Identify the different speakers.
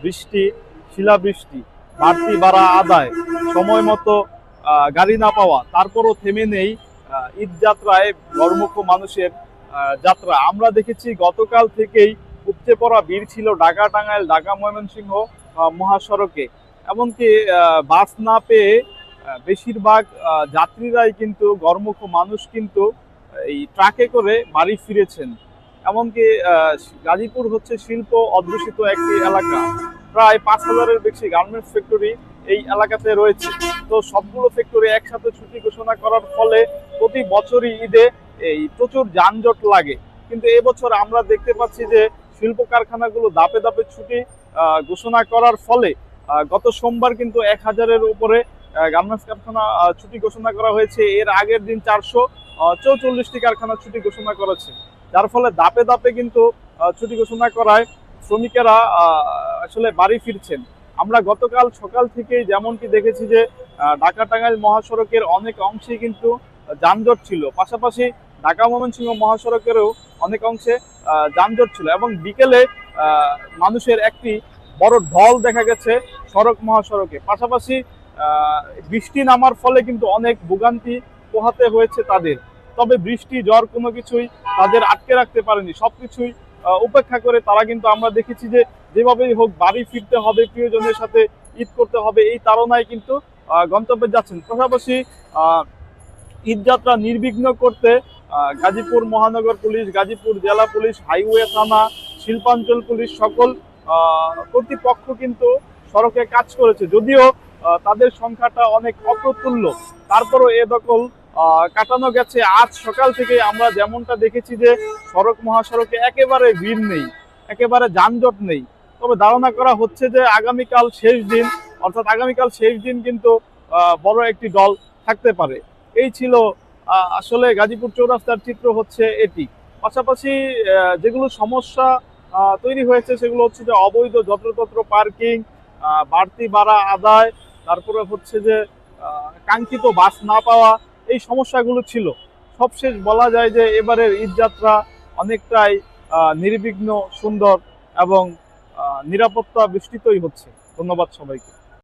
Speaker 1: বৃষ্টি, শিলাবৃষ্টি, বাড়তি ভাড়া আদায়, সময় মতো গাড়ি না পাওয়া, তারপরও থেমে নেই ঈদ যাত্রায় ঘরমুখ মানুষের যাত্রা। আমরা দেখেছি গতকাল থেকেই উপচে পড়া ভিড় ছিল ঢাকা টাঙ্গাইল, ঢাকা ময়মনসিংহ মহাসড়কে। এমনকি বাস না পেয়ে বেশিরভাগ যাত্রীরাই কিন্তু ঘরমুখ মানুষ কিন্তু এই ট্রাকে করে বাড়ি ফিরেছেন। এমনকি গাজীপুর হচ্ছে শিল্প অধ্যুষিত একটি এলাকা, প্রায় 5,000-এর বেশি গার্মেন্টস ফ্যাক্টরি এই এলাকাতে রয়েছে। তো সবগুলো ফ্যাক্টরি একসাথে ছুটি ঘোষণা করার ফলে প্রতি বছরই ঈদে এই প্রচুর যানজট লাগে। কিন্তু এবছর আমরা দেখতে পাচ্ছি যে শিল্প কারখানাগুলো ধাপে ধাপে ছুটি ঘোষণা করার ফলে গত সোমবার কিন্তু 1,000-এর উপরে গার্মেন্টস কারখানা ছুটি ঘোষণা করা হয়েছে। এর আগের দিন 444টি কারখানা ছুটি ঘোষণা করেছে, যার ফলে ধাপে ধাপে কিন্তু ছুটি ঘোষণা করায় শ্রমিকেরা আসলে বাড়ি ফিরছেন। আমরা গতকাল সকাল থেকেই যেমনটি দেখেছি যে ঢাকা টাঙ্গাইল মহাসড়কের অনেক অংশেই কিন্তু যানজট ছিল, পাশাপাশি ঢাকা ময়মনসিংহ মহাসড়কেরও অনেক অংশে যানজট ছিল এবং বিকেলে মানুষের একটি বড় ঢল দেখা গেছে সড়ক মহাসড়কে। পাশাপাশি বৃষ্টি নামার ফলে কিন্তু অনেক ভোগান্তি পোহাতে হয়েছে তাদের। তবে বৃষ্টি ঝড় কোনো কিছুই তাদের আটকে রাখতে পারেনি, সবকিছুই উপেক্ষা করে তারা কিন্তু আমরা দেখেছি যে যেভাবেই হোক বাড়ি ফিরতে হবে, প্রিয়জনের সাথে ঈদ করতে হবে, এই তাড়নায় কিন্তু গন্তব্যে যাচ্ছেন। পাশাপাশি ঈদ যাত্রা নির্বিঘ্ন করতে গাজীপুর মহানগর পুলিশ, গাজীপুর জেলা পুলিশ, হাইওয়ে থানা, শিল্পাঞ্চল পুলিশ সকল কর্তৃপক্ষ কিন্তু সড়কে কাজ করেছে। যদিও তাদের সংখ্যাটা অনেক অপ্রতুল্য, তারপরও এ দখল কাটানো গেছে। আজ সকাল থেকে আমরা যেমনটা দেখেছি যে সড়ক মহাসড়কে একেবারে ভিড় নেই, একেবারে যানজট নেই। তবে ধারণা করা হচ্ছে যে আগামীকাল শেষ দিন, অর্থাৎ আগামীকাল শেষ দিন কিন্তু বড় একটি দল থাকতে পারে। এই ছিল আসলে গাজীপুর চৌরাস্তার চিত্র হচ্ছে এটি। পাশাপাশি যেগুলো সমস্যা তৈরি হয়েছে সেগুলো হচ্ছে যে অবৈধ যত্রতত্র পার্কিং, বাড়তি ভাড়া আদায়, তারপরে হচ্ছে যে কাঙ্ক্ষিত বাস না পাওয়া, এই সমস্যাগুলো ছিল। সবশেষ বলা যায় যে এবারের ঈদ যাত্রা অনেকটাই নির্বিঘ্ন, সুন্দর এবং নিরাপত্তা বেষ্টিতই হচ্ছে। ধন্যবাদ সবাইকে।